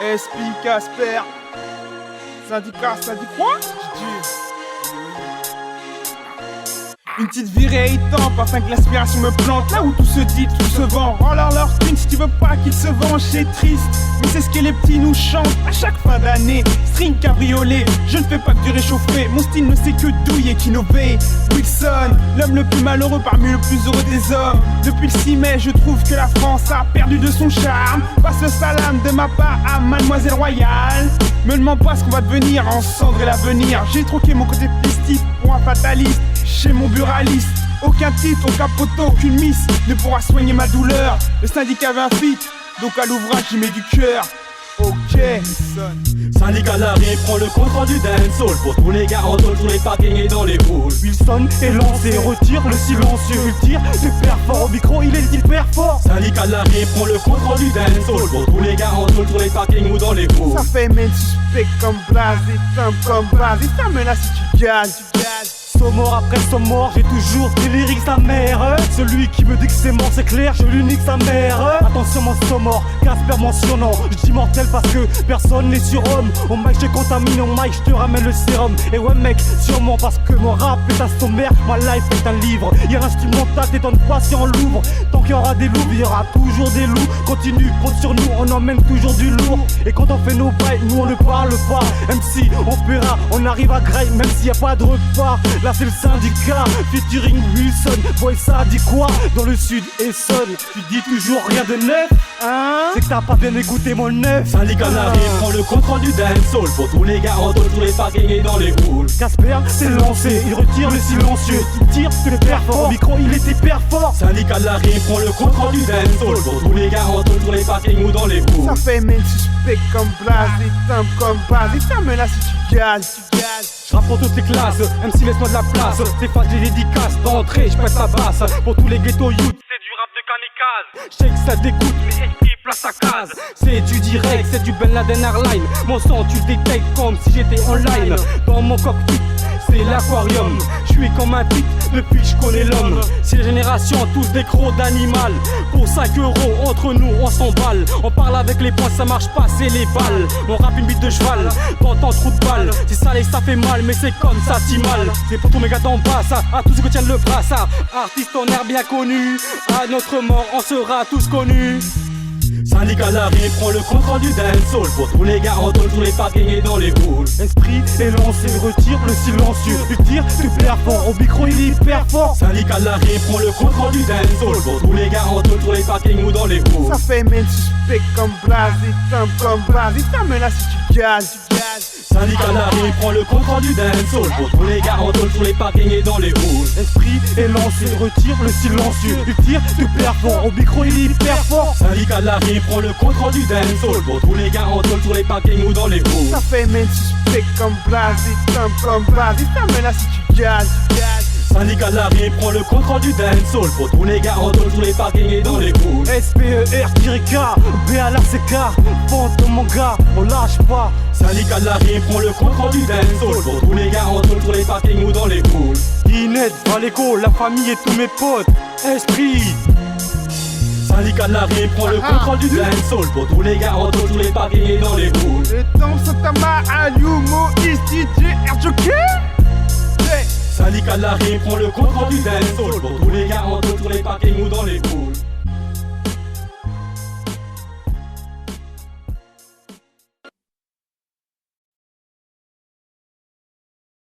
SP Casper. Syndicat, ça dit quoi? Une petite virée étampe afin que l'aspiration me plante là où tout se dit, tout se vend. Rends-leur leur thune si tu veux pas qu'ils se vengent, c'est triste. Mais c'est ce que les petits nous chantent à chaque fin d'année. String cabriolet, je ne fais pas que du réchauffé. Mon style ne sait que douiller, qu'innover. Wilson, l'homme le plus malheureux parmi le plus heureux des hommes. Depuis le 6 mai, je trouve que la France a perdu de son charme. Passe le salam de ma part à Mademoiselle Royale. Me demande pas ce qu'on va devenir, en cendre et l'avenir. J'ai troqué mon côté festif pour un fataliste. Chez mon buraliste, aucun titre, aucun poteau, aucune miss ne pourra soigner ma douleur. Le syndicat avait un feat, donc à l'ouvrage j'y mets du cœur. Ok, Syndicat l'arrive, prend le contrôle du dancehall. Pour tous les gars en tôle, tous les parkings et dans les halls. Wilson est lancé, retire le silencieux. Il tire du père fort, au micro il est hyper fort. Syndicat l'arrive, prend le contrôle du dancehall. Pour tous les gars en tôle, tous les parkings ou dans les halls. ça fait même suspect comme Blaze, et timbre comme base. Et ferme-la si tu gagnes, tu gagnes. Sommort après sommort, j'ai toujours des lyrics sa mère. Celui qui me dit que c'est mort, c'est clair, je lui nique sa mère. Attention mon sommort, Casper mentionnant. Je dis mortel parce que personne n'est surhomme. Au mic je contamine, au mic je te ramène le sérum. Et ouais mec, sûrement parce que mon rap est un sommaire. Ma life est un livre, hier instrumental, t'étonne pas si on l'ouvre. Tant qu'il y aura des loups, il y aura toujours des loups. Continue, compte sur nous, on emmène toujours du lourd. Et quand on fait nos bails, nous on ne parle pas. Même si on paiera, on arrive à graille, même s'il n'y a pas de repas. Là c'est le syndicat, featuring Wilson. Boy ça dit quoi dans le sud Essonne? Tu dis toujours rien de neuf, hein? C'est que t'as pas bien écouté mon neuf. Syndicat l'arrive, prend le contrôle du dancehall. Pour tous les gars en tôle, tous les parkings et dans les halls. Casper s'est lancé, il retire le silencieux. Il tire que le père fort, au micro il est hyper fort. Syndicat l'arrive, prend le contrôle du dancehall. Pour tous les gars en tôle, tous les parkings ou dans les Ça halls. fait même suspect comme Blaze, et timbre comme base. Et ferme-la si tu gagnes, tu gagnes. J'rappe pour toutes les classes, MC laisse-moi de la place. T'effaces les dédicaces, d'entrée j'pète la basse. Pour tous les ghettos youth, c'est du rap de kamikaze. Shake ça dégoûte, mais esprit place sa case. C'est du direct, c'est du Ben Laden Airline. Mon sang tu le détectes comme si j'étais online. Dans mon cockpit, c'est l'aquarium. J'suis comme un type depuis que j'connais l'homme. C'est les générations, tous des crocs d'animal. Pour 5 € entre nous on s'emballe. On parle avec les poings, ça marche pas, c'est les balles. On rappe une bite de cheval, t'entends trou de balle. C'est salé, ça fait mal, mais c'est comme ça si mal. C'est pour tous mes gars d'en bas, ça, à tous ceux qui tiennent le brassard. Artiste en air bien connu, à notre mort on sera tous connus. Syndicat l'arrive, prend le contrôle du dancehall. Pour tous les gars en tôle, tous les parkings et dans les halls. Esprit est lancé, retire le silencieux. Il tire du père fort, au micro il est hyper fort. Syndicat l'arrive, prend le contrôle du dancehall. Pour tous les gars en tôle, tous les parkings ou dans les halls. Ça fait même suspect comme Blaze, et timbre comme base. Et ferme-la si tu gagnes, tu gagnes. Syndicat l'arrive, prend le contrôle du dancehall. Pour tous les gars en tôle, tous les parkings et dans les halls. Esprit est lancé, retire le silencieux. Il tire du père fort, au micro il est hyper fort. Syndicat l'arrive, prend le contrôle du dancehall. Pour tous les gars en tôle, tous les parkings ou dans les halls. Ça fait même suspect comme Blaze, et timbre comme base. Et ferme-la si tu gagnes, tu gagnes. Syndicat l'arrive, prend le contrôle du dancehall. Pour tous les gars en tôle, tous les parkings et dans les halls. SPER-K, B-A-L-A-C-K. Fantôme mon gars, on lâche pas. Syndicat l'arrive, prend le contrôle du dancehall. Pour tous les gars en tôle, tous les parkings ou dans les halls. Guinette, Valéco, la famille et tous mes potes. Esprit. Syndicat l'arrive, prend le contrôle du dancehall. Pour tous les gars en tôle, tous les parkings et dans les halls. Le temps Sotama, Ayumo, DJ, Joker. Syndicat l'arrive, prend le contrôle du dancehall. Pour tous les gars en tôle, tous les parkings ou dans les halls.